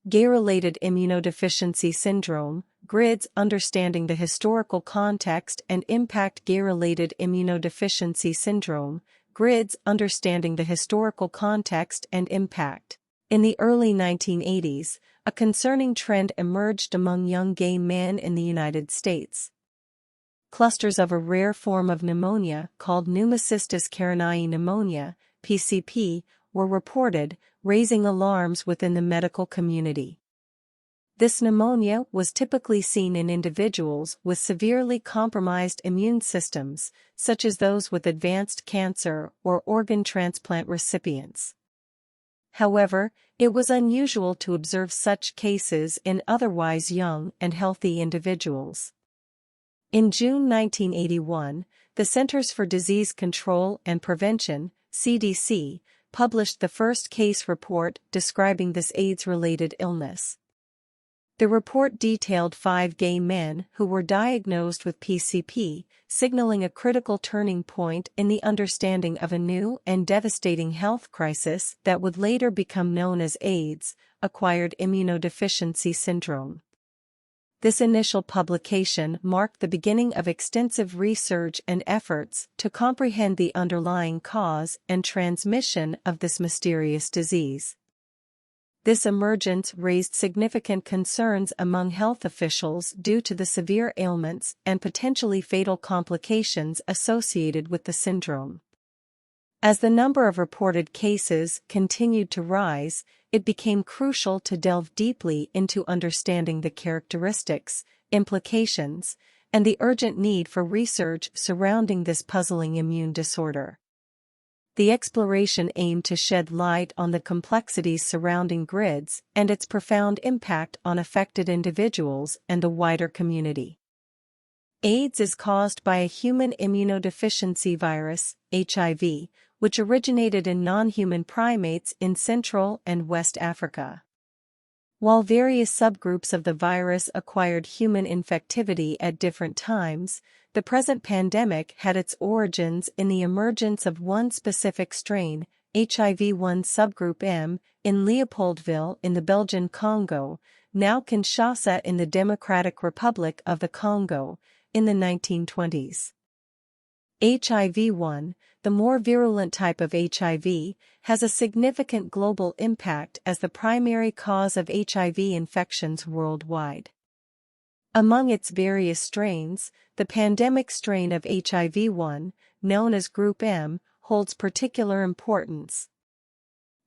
Gay-related immunodeficiency syndrome, GRIDS. Understanding the historical context and impact. Gay-related immunodeficiency syndrome, GRIDS. Understanding the historical context and impact. In the early 1980s, a concerning trend emerged among young gay men in the United States. Clusters of a rare form of pneumonia called pneumocystis carinii pneumonia, PCP, were reported, raising alarms within the medical community. This pneumonia was typically seen in individuals with severely compromised immune systems, such as those with advanced cancer or organ transplant recipients. However, it was unusual to observe such cases in otherwise young and healthy individuals. In June 1981, the Centers for Disease Control and Prevention, CDC, published the first case report describing this AIDS-related illness. The report detailed 5 gay men who were diagnosed with PCP, signaling a critical turning point in the understanding of a new and devastating health crisis that would later become known as AIDS, Acquired Immunodeficiency Syndrome. This initial publication marked the beginning of extensive research and efforts to comprehend the underlying cause and transmission of this mysterious disease. This emergence raised significant concerns among health officials due to the severe ailments and potentially fatal complications associated with the syndrome. As the number of reported cases continued to rise, it became crucial to delve deeply into understanding the characteristics, implications, and the urgent need for research surrounding this puzzling immune disorder. The exploration aimed to shed light on the complexities surrounding GRIDS and its profound impact on affected individuals and the wider community. AIDS is caused by a human immunodeficiency virus, HIV, which originated in non-human primates in Central and West Africa. While various subgroups of the virus acquired human infectivity at different times, the present pandemic had its origins in the emergence of one specific strain, HIV-1 subgroup M, in Leopoldville in the Belgian Congo, now Kinshasa in the Democratic Republic of the Congo, in the 1920s. HIV-1, the more virulent type of HIV, has a significant global impact as the primary cause of HIV infections worldwide. Among its various strains, the pandemic strain of HIV-1, known as Group M, holds particular importance.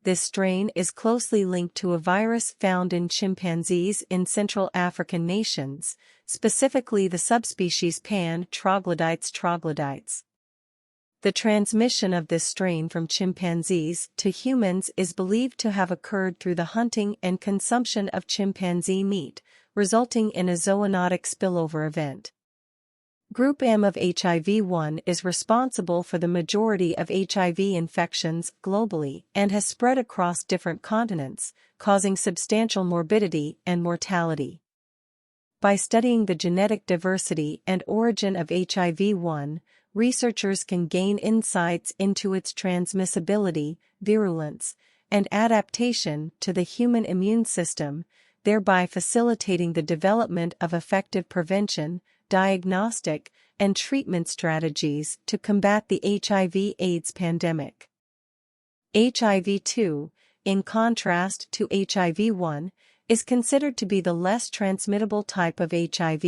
This strain is closely linked to a virus found in chimpanzees in Central African nations, specifically the subspecies Pan troglodytes troglodytes. The transmission of this strain from chimpanzees to humans is believed to have occurred through the hunting and consumption of chimpanzee meat, resulting in a zoonotic spillover event. Group M of HIV-1 is responsible for the majority of HIV infections globally and has spread across different continents, causing substantial morbidity and mortality. By studying the genetic diversity and origin of HIV-1, researchers can gain insights into its transmissibility, virulence, and adaptation to the human immune system, thereby facilitating the development of effective prevention, diagnostic, and treatment strategies to combat the HIV/AIDS pandemic. HIV-2, in contrast to HIV-1, is considered to be the less transmittable type of HIV.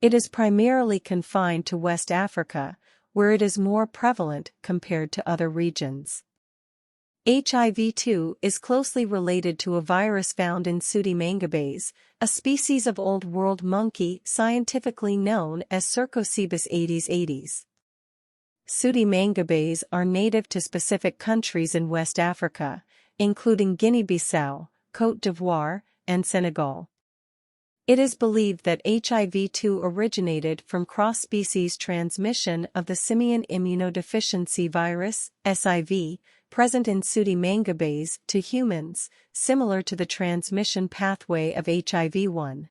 It is primarily confined to West Africa, where it is more prevalent compared to other regions. HIV-2 is closely related to a virus found in Pseudimangabes, a species of Old World monkey scientifically known as Cercocebus aedes aedes. Pseudimangabes are native to specific countries in West Africa, including Guinea-Bissau, Côte d'Ivoire, and Senegal. It is believed that HIV-2 originated from cross-species transmission of the Simian Immunodeficiency Virus, SIV, present in Pseudimangabes to humans, similar to the transmission pathway of HIV-1.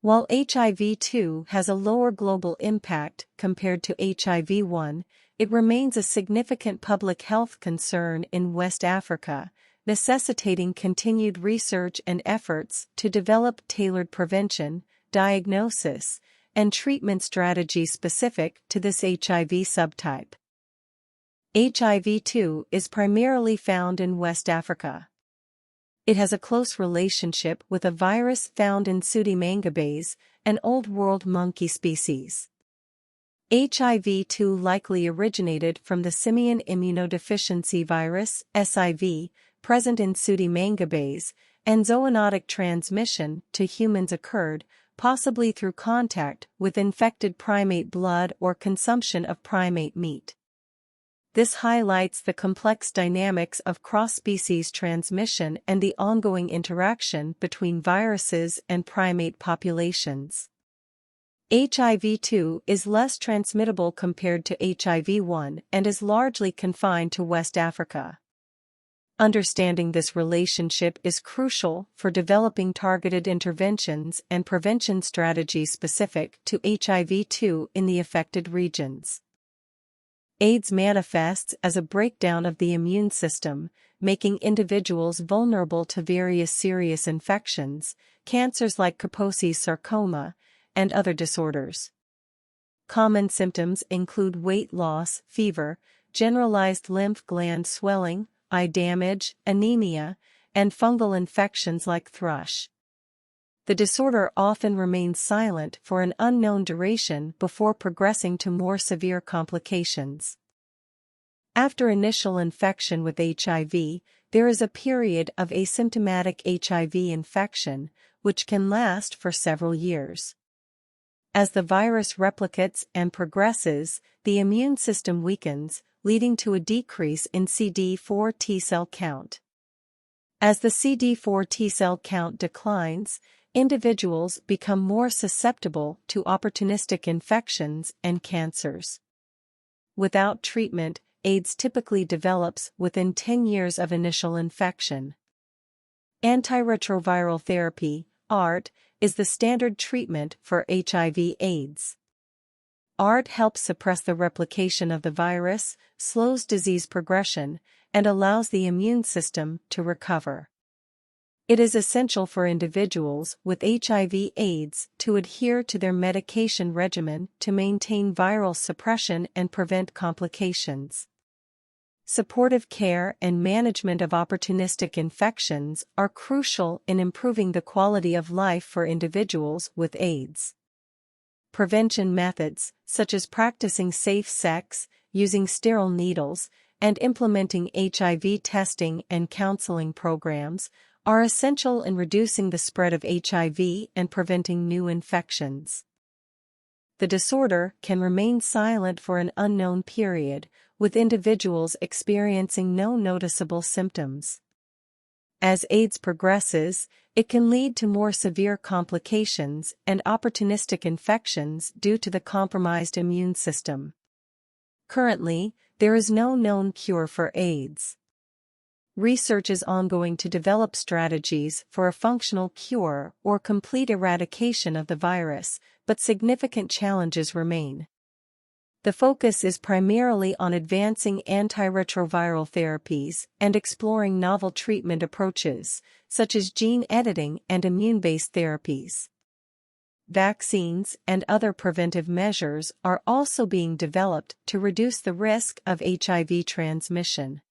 While HIV-2 has a lower global impact compared to HIV-1, it remains a significant public health concern in West Africa, necessitating continued research and efforts to develop tailored prevention, diagnosis, and treatment strategies specific to this HIV subtype. HIV-2 is primarily found in West Africa. It has a close relationship with a virus found in Pseudomangabes, an Old World monkey species. HIV-2 likely originated from the Simian Immunodeficiency Virus, SIV, present in Pseudomangabes, and zoonotic transmission to humans occurred, possibly through contact with infected primate blood or consumption of primate meat. This highlights the complex dynamics of cross-species transmission and the ongoing interaction between viruses and primate populations. HIV-2 is less transmittable compared to HIV-1 and is largely confined to West Africa. Understanding this relationship is crucial for developing targeted interventions and prevention strategies specific to HIV-2 in the affected regions. AIDS manifests as a breakdown of the immune system, making individuals vulnerable to various serious infections, cancers like Kaposi's sarcoma, and other disorders. Common symptoms include weight loss, fever, generalized lymph gland swelling, eye damage, anemia, and fungal infections like thrush. The disorder often remains silent for an unknown duration before progressing to more severe complications. After initial infection with HIV, there is a period of asymptomatic HIV infection, which can last for several years. As the virus replicates and progresses, the immune system weakens, leading to a decrease in CD4 T-cell count. As the CD4 T-cell count declines, individuals become more susceptible to opportunistic infections and cancers. Without treatment, AIDS typically develops within 10 years of initial infection. Antiretroviral therapy, ART, is the standard treatment for HIV/AIDS. ART helps suppress the replication of the virus, slows disease progression, and allows the immune system to recover. It is essential for individuals with HIV/AIDS to adhere to their medication regimen to maintain viral suppression and prevent complications. Supportive care and management of opportunistic infections are crucial in improving the quality of life for individuals with AIDS. Prevention methods, such as practicing safe sex, using sterile needles, and implementing HIV testing and counseling programs, are essential in reducing the spread of HIV and preventing new infections. The disorder can remain silent for an unknown period, with individuals experiencing no noticeable symptoms. As AIDS progresses, it can lead to more severe complications and opportunistic infections due to the compromised immune system. Currently, there is no known cure for AIDS. Research is ongoing to develop strategies for a functional cure or complete eradication of the virus, but significant challenges remain. The focus is primarily on advancing antiretroviral therapies and exploring novel treatment approaches, such as gene editing and immune-based therapies. Vaccines and other preventive measures are also being developed to reduce the risk of HIV transmission.